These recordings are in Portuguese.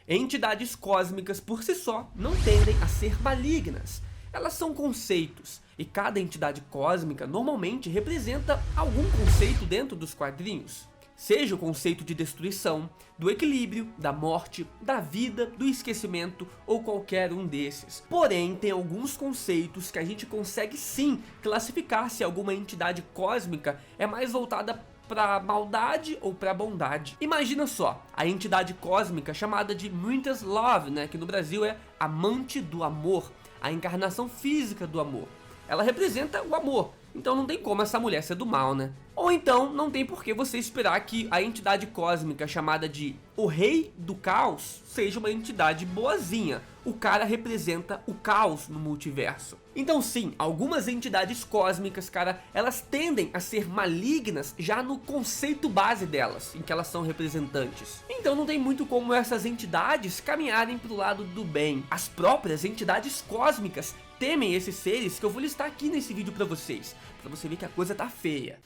Entidades cósmicas por si só não tendem a ser malignas. Elas são conceitos, e cada entidade cósmica normalmente representa algum conceito dentro dos quadrinhos. Seja o conceito de destruição, do equilíbrio, da morte, da vida, do esquecimento ou qualquer um desses. Porém, tem alguns conceitos que a gente consegue sim classificar se alguma entidade cósmica é mais voltada para maldade ou para bondade. Imagina só, a entidade cósmica chamada de Muitas Love, que no Brasil é amante do amor, a encarnação física do amor. Ela representa o amor, então não tem como essa mulher ser do mal, Ou então não tem por que você esperar que a entidade cósmica chamada de o Rei do Caos seja uma entidade boazinha. O cara representa o caos no multiverso. Então sim, algumas entidades cósmicas, cara, elas tendem a ser malignas já no conceito base delas, em que elas são representantes. Então não tem muito como essas entidades caminharem pro lado do bem. As próprias entidades cósmicas temem esses seres que eu vou listar aqui nesse vídeo pra você ver que a coisa tá feia.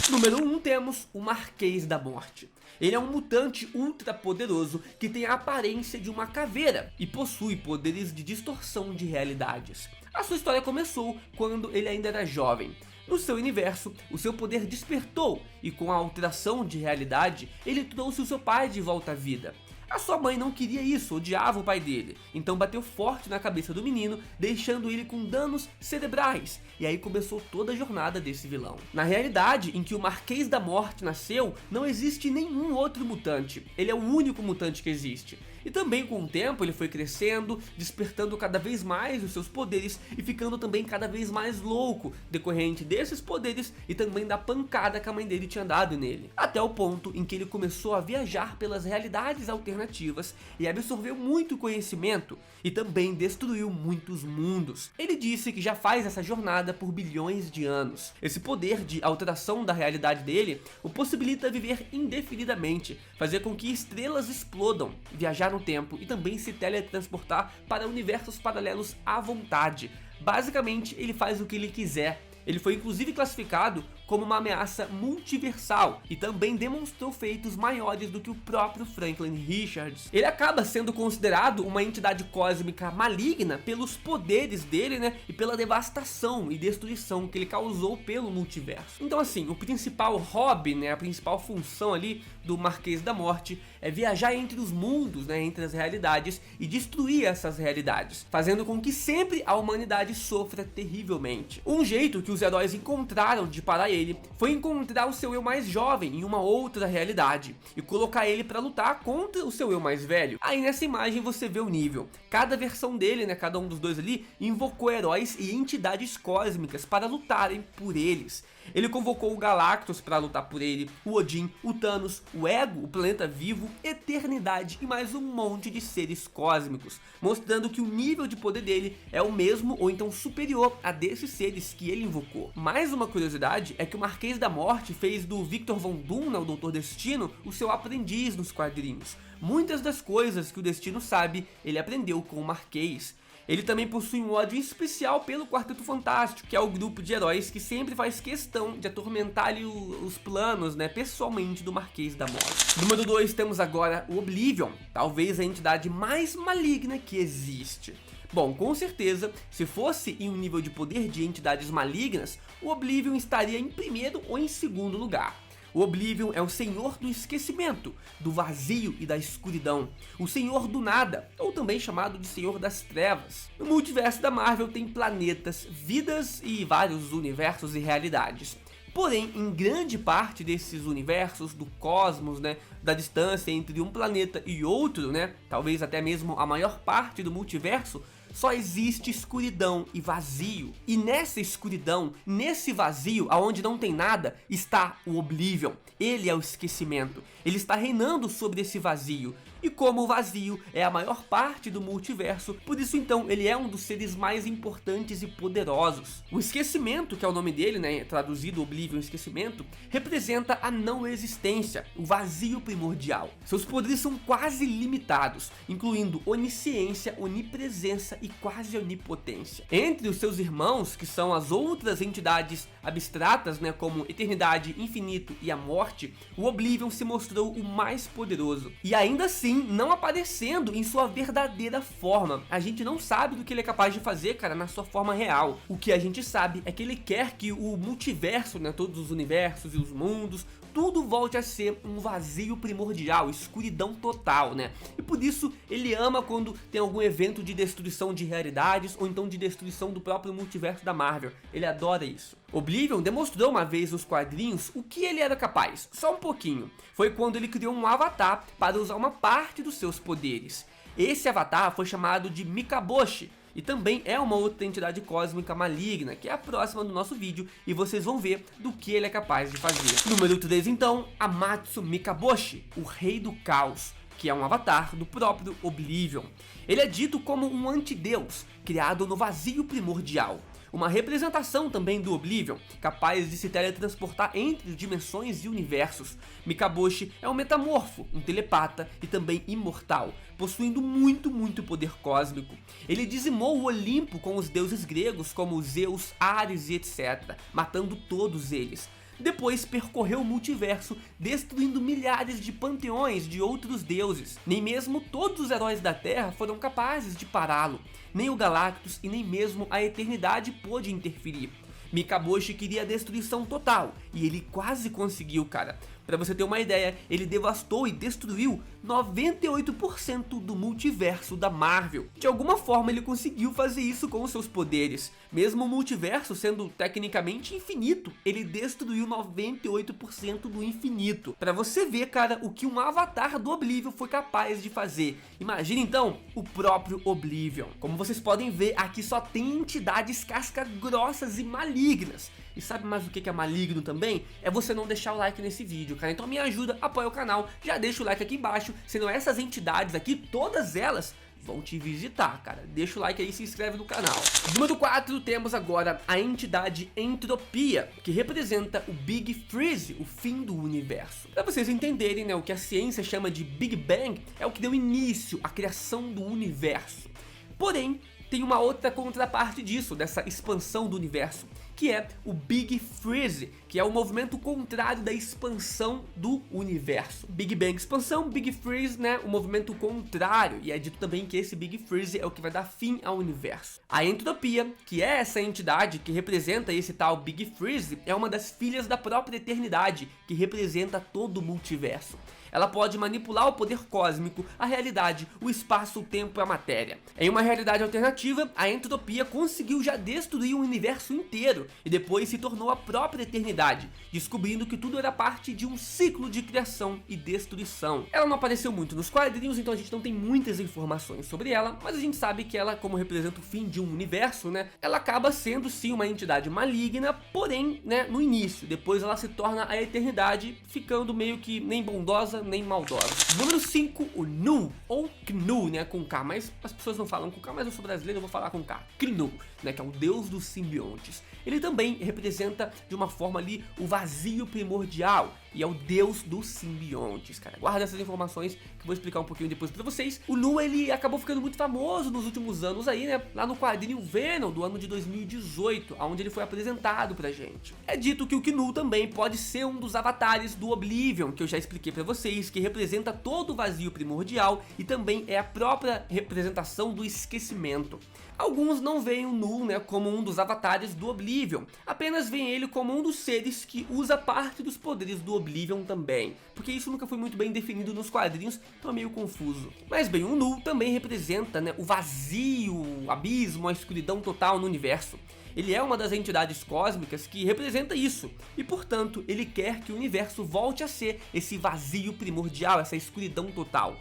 Número 1 temos o Marquês da Morte. Ele é um mutante ultra poderoso que tem a aparência de uma caveira e possui poderes de distorção de realidades. A sua história começou quando ele ainda era jovem. No seu universo, o seu poder despertou e com a alteração de realidade, ele trouxe o seu pai de volta à vida. A sua mãe não queria isso, odiava o pai dele, então bateu forte na cabeça do menino, deixando ele com danos cerebrais, e aí começou toda a jornada desse vilão. Na realidade, em que o Marquês da Morte nasceu, não existe nenhum outro mutante, ele é o único mutante que existe. E também com o tempo ele foi crescendo, despertando cada vez mais os seus poderes e ficando também cada vez mais louco, decorrente desses poderes e também da pancada que a mãe dele tinha dado nele. Até o ponto em que ele começou a viajar pelas realidades alternativas e absorveu muito conhecimento e também destruiu muitos mundos. Ele disse que já faz essa jornada por bilhões de anos. Esse poder de alteração da realidade dele o possibilita viver indefinidamente, fazer com que estrelas explodam, viajar no tempo e também se teletransportar para universos paralelos à vontade. Basicamente, ele faz o que ele quiser. Ele foi inclusive classificado como uma ameaça multiversal e também demonstrou feitos maiores do que o próprio Franklin Richards. Ele acaba sendo considerado uma entidade cósmica maligna pelos poderes dele, e pela devastação e destruição que ele causou pelo multiverso. Então assim, o principal hobby, a principal função ali do Marquês da Morte é viajar entre os mundos, entre as realidades e destruir essas realidades, fazendo com que sempre a humanidade sofra terrivelmente. Um jeito que os heróis encontraram de parar ele foi encontrar o seu eu mais jovem em uma outra realidade e colocar ele para lutar contra o seu eu mais velho. Aí nessa imagem você vê o nível. Cada versão dele, cada um dos dois ali, invocou heróis e entidades cósmicas para lutarem por eles. Ele convocou o Galactus para lutar por ele, o Odin, o Thanos, o Ego, o Planeta Vivo, Eternidade e mais um monte de seres cósmicos, mostrando que o nível de poder dele é o mesmo ou então superior a desses seres que ele invocou. Mais uma curiosidade é que o Marquês da Morte fez do Victor Von Doom, o Doutor Destino, o seu aprendiz nos quadrinhos. Muitas das coisas que o Destino sabe, ele aprendeu com o Marquês. Ele também possui um ódio especial pelo Quarteto Fantástico, que é o grupo de heróis que sempre faz questão de atormentar ali os planos, pessoalmente do Marquês da Morte. Número 2 temos agora o Oblivion, talvez a entidade mais maligna que existe. Bom, com certeza, se fosse em um nível de poder de entidades malignas, o Oblivion estaria em primeiro ou em segundo lugar. O Oblivion é o senhor do esquecimento, do vazio e da escuridão, o senhor do nada, ou também chamado de senhor das trevas. No multiverso da Marvel tem planetas, vidas e vários universos e realidades. Porém, em grande parte desses universos, do cosmos, da distância entre um planeta e outro, talvez até mesmo a maior parte do multiverso, só existe escuridão e vazio. E nessa escuridão, nesse vazio, aonde não tem nada, está o Oblivion. Ele é o esquecimento. Ele está reinando sobre esse vazio. E como o vazio é a maior parte do multiverso, por isso então ele é um dos seres mais importantes e poderosos. O esquecimento, que é o nome dele, né, traduzido Oblivion, esquecimento, representa a não existência, o vazio primordial. Seus poderes são quase limitados, incluindo onisciência, onipresença e quase onipotência. Entre os seus irmãos, que são as outras entidades abstratas, né, como eternidade, infinito e a morte, o Oblivion se mostrou o mais poderoso. E ainda assim, não aparecendo em sua verdadeira forma. A gente não sabe do que ele é capaz de fazer, cara, na sua forma real. O que a gente sabe é que ele quer que o multiverso, né, todos os universos e os mundos, tudo volte a ser um vazio primordial, escuridão total, né? E por isso ele ama quando tem algum evento de destruição de realidades ou então de destruição do próprio multiverso da Marvel. Ele adora isso. Oblivion demonstrou uma vez nos quadrinhos o que ele era capaz, só um pouquinho. Foi quando ele criou um avatar para usar uma parte dos seus poderes. Esse avatar foi chamado de Mikaboshi, e também é uma outra entidade cósmica maligna, que é a próxima do nosso vídeo, e vocês vão ver do que ele é capaz de fazer. Número 3 então, Amatsu Mikaboshi, o Rei do Caos, que é um avatar do próprio Oblivion. Ele é dito como um antideus, criado no vazio primordial. Uma representação também do Oblivion, capaz de se teletransportar entre dimensões e universos. Mikaboshi é um metamorfo, um telepata e também imortal, possuindo muito poder cósmico. Ele dizimou o Olimpo com os deuses gregos como Zeus, Ares e etc., matando todos eles. Depois percorreu o multiverso, destruindo milhares de panteões de outros deuses. Nem mesmo todos os heróis da Terra foram capazes de pará-lo. Nem o Galactus e nem mesmo a Eternidade pôde interferir. Mikaboshi queria a destruição total, e ele quase conseguiu, cara. Pra você ter uma ideia, ele devastou e destruiu 98% do multiverso da Marvel. De alguma forma ele conseguiu fazer isso com os seus poderes. Mesmo o multiverso sendo tecnicamente infinito, ele destruiu 98% do infinito. Pra você ver, cara, o que um avatar do Oblivion foi capaz de fazer. Imagina então o próprio Oblivion. Como vocês podem ver, aqui só tem entidades casca-grossas e malignas. E sabe mais o que é maligno também? É você não deixar o like nesse vídeo, cara. Então me ajuda, apoia o canal, já deixa o like aqui embaixo. Senão essas entidades aqui, todas elas vão te visitar, cara. Deixa o like aí e se inscreve no canal. Número 4, temos agora a entidade Entropia, que representa o Big Freeze, o fim do universo. Para vocês entenderem, né, o que a ciência chama de Big Bang é o que deu início à criação do universo. Porém, tem uma outra contraparte disso, dessa expansão do universo, que é o Big Freeze, que é o movimento contrário da expansão do universo. Big Bang expansão, Big Freeze, né, o movimento contrário, e é dito também que esse Big Freeze é o que vai dar fim ao universo. A Entropia, que é essa entidade que representa esse tal Big Freeze, é uma das filhas da própria Eternidade, que representa todo o multiverso. Ela pode manipular o poder cósmico, a realidade, o espaço, o tempo e a matéria. Em uma realidade alternativa, a Entropia conseguiu já destruir o universo inteiro e depois se tornou a própria Eternidade, descobrindo que tudo era parte de um ciclo de criação e destruição. Ela não apareceu muito nos quadrinhos, então a gente não tem muitas informações sobre ela, mas a gente sabe que ela, como representa o fim de um universo, né, ela acaba sendo sim uma entidade maligna, porém, né, no início. Depois ela se torna a Eternidade, ficando meio que nem bondosa, nem maldosa. Número 5, o Nu, ou Knu, né, com K, mas as pessoas não falam com K, mas eu sou brasileiro, eu vou falar com K. Knu, né, que é o deus dos simbiontes. Ele também representa de uma forma ali o vazio primordial e é o deus dos simbiontes, cara. Guarda essas informações que eu vou explicar um pouquinho depois pra vocês. O Nu, ele acabou ficando muito famoso nos últimos anos aí, né, lá no quadrinho Venom do ano de 2018, onde ele foi apresentado pra gente. É dito que o Knu também pode ser um dos avatares do Oblivion, que eu já expliquei pra vocês, que representa todo o vazio primordial e também é a própria representação do esquecimento. Alguns não veem o Nu, né, como um dos avatares do Oblivion, apenas veem ele como um dos seres que usa parte dos poderes do Oblivion também, porque isso nunca foi muito bem definido nos quadrinhos, então é meio confuso. Mas bem, o Nu também representa, né, o vazio, o abismo, a escuridão total no universo. Ele é uma das entidades cósmicas que representa isso, e portanto ele quer que o universo volte a ser esse vazio primordial, essa escuridão total.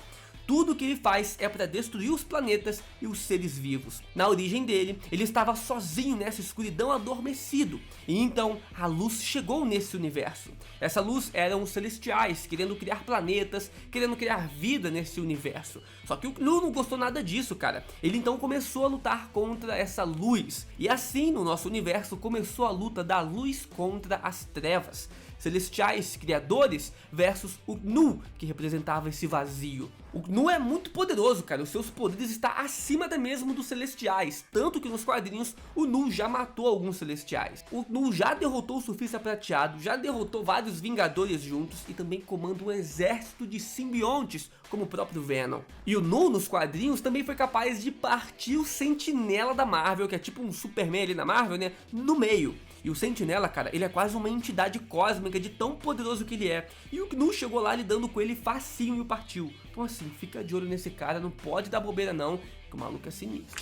Tudo que ele faz é para destruir os planetas e os seres vivos. Na origem dele, ele estava sozinho nessa escuridão, adormecido. E então a luz chegou nesse universo. Essa luz eram os celestiais, querendo criar planetas, querendo criar vida nesse universo. Só que o Knu não gostou nada disso, cara. Ele então começou a lutar contra essa luz. E assim no nosso universo começou a luta da luz contra as trevas. Celestiais criadores versus o Knu, que representava esse vazio. O Knu é muito poderoso, cara, os seus poderes estão acima até mesmo dos celestiais, tanto que nos quadrinhos o Knu já matou alguns celestiais. O Knu já derrotou o Surfista Prateado, já derrotou vários Vingadores juntos e também comanda um exército de simbiontes, como o próprio Venom. E o Knu nos quadrinhos também foi capaz de partir o Sentinela da Marvel, que é tipo um Superman ali na Marvel, né, no meio. E o Sentinela, cara, ele é quase uma entidade cósmica de tão poderoso que ele é. E o Knu chegou lá lidando com ele facinho e o partiu. Então assim, fica de olho nesse cara, não pode dar bobeira não, que o maluco é sinistro.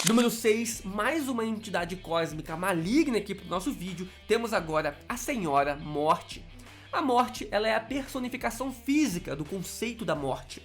Número 6, mais uma entidade cósmica maligna aqui pro nosso vídeo. Temos agora a Senhora Morte. A Morte, ela é a personificação física do conceito da morte.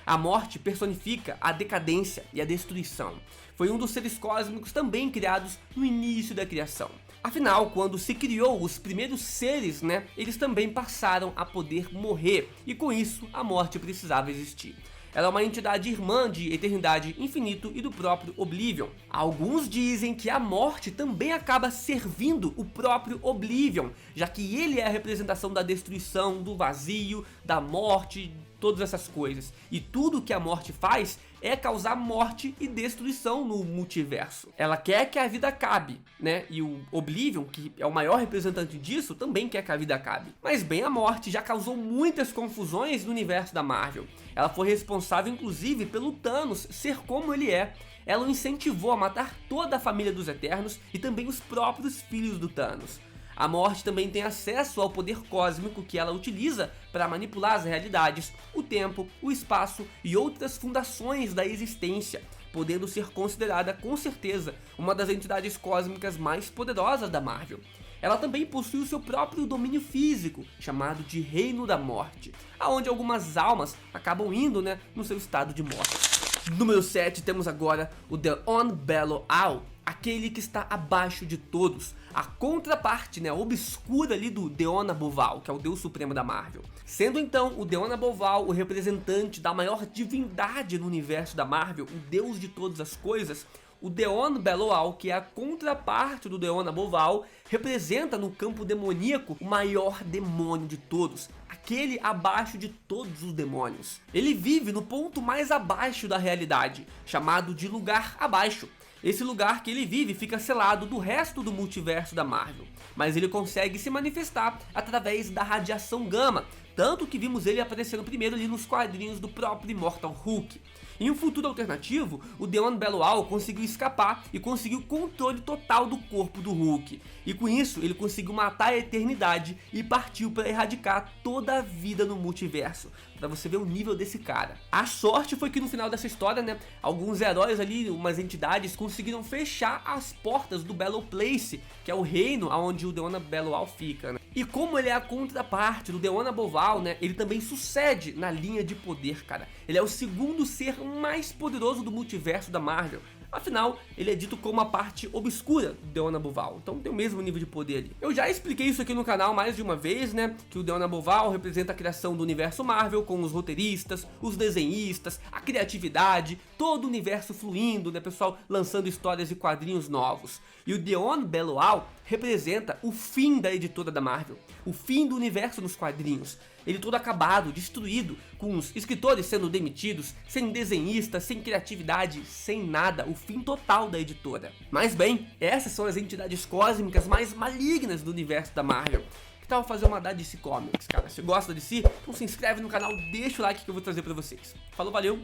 A morte personifica a decadência e a destruição. Foi um dos seres cósmicos também criados no início da criação. Afinal, quando se criou os primeiros seres, né, eles também passaram a poder morrer, e com isso a morte precisava existir. Ela é uma entidade irmã de eternidade, infinito e do próprio Oblivion. Alguns dizem que a morte também acaba servindo o próprio Oblivion, já que ele é a representação da destruição, do vazio, da morte, todas essas coisas. E tudo que a morte faz é causar morte e destruição no multiverso. Ela quer que a vida acabe, né? E o Oblivion, que é o maior representante disso, também quer que a vida acabe. Mas bem, a morte já causou muitas confusões no universo da Marvel. Ela foi responsável, inclusive, pelo Thanos ser como ele é. Ela o incentivou a matar toda a família dos Eternos e também os próprios filhos do Thanos. A morte também tem acesso ao poder cósmico que ela utiliza para manipular as realidades, o tempo, o espaço e outras fundações da existência, podendo ser considerada com certeza uma das entidades cósmicas mais poderosas da Marvel. Ela também possui o seu próprio domínio físico, chamado de Reino da Morte, aonde algumas almas acabam indo, né, no seu estado de morte. Número 7, temos agora o Deon Belo-Al, aquele que está abaixo de todos, a contraparte, né, obscura ali do Deon Aboval, que é o Deus Supremo da Marvel. Sendo então o Deon Aboval o representante da maior divindade no universo da Marvel, o Deus de todas as coisas, o Deon Belo-Al, que é a contraparte do Deon Aboval, representa no campo demoníaco o maior demônio de todos, aquele abaixo de todos os demônios. Ele vive no ponto mais abaixo da realidade, chamado de lugar abaixo. Esse lugar que ele vive fica selado do resto do multiverso da Marvel, mas ele consegue se manifestar através da radiação gama, tanto que vimos ele aparecendo primeiro ali nos quadrinhos do próprio Immortal Hulk. Em um futuro alternativo, o Deon Belo-Al conseguiu escapar e conseguiu controle total do corpo do Hulk. E com isso, ele conseguiu matar a eternidade e partiu para erradicar toda a vida no multiverso. Pra você ver o nível desse cara. A sorte foi que no final dessa história, né, alguns heróis ali, umas entidades, conseguiram fechar as portas do Bellow Place, que é o reino onde o Deon Belo-Al fica, né? E como ele é a contraparte do Deon Aboval, né, ele também sucede na linha de poder, cara. Ele é o segundo ser mais poderoso do multiverso da Marvel. Afinal, ele é dito como a parte obscura do Deon Aboval, então tem o mesmo nível de poder ali. Eu já expliquei isso aqui no canal mais de uma vez, né, que o Deon Aboval representa a criação do universo Marvel, com os roteiristas, os desenhistas, a criatividade, todo o universo fluindo, né, pessoal, lançando histórias e quadrinhos novos. E o Deon Belo-Al representa o fim da editora da Marvel, o fim do universo nos quadrinhos. Ele todo acabado, destruído, com os escritores sendo demitidos, sem desenhistas, sem criatividade, sem nada, o fim total da editora. Mas bem, essas são as entidades cósmicas mais malignas do universo da Marvel. Que tal fazer uma da DC Comics, cara? Se gosta de DC, então se inscreve no canal, deixa o like que eu vou trazer pra vocês. Falou, valeu!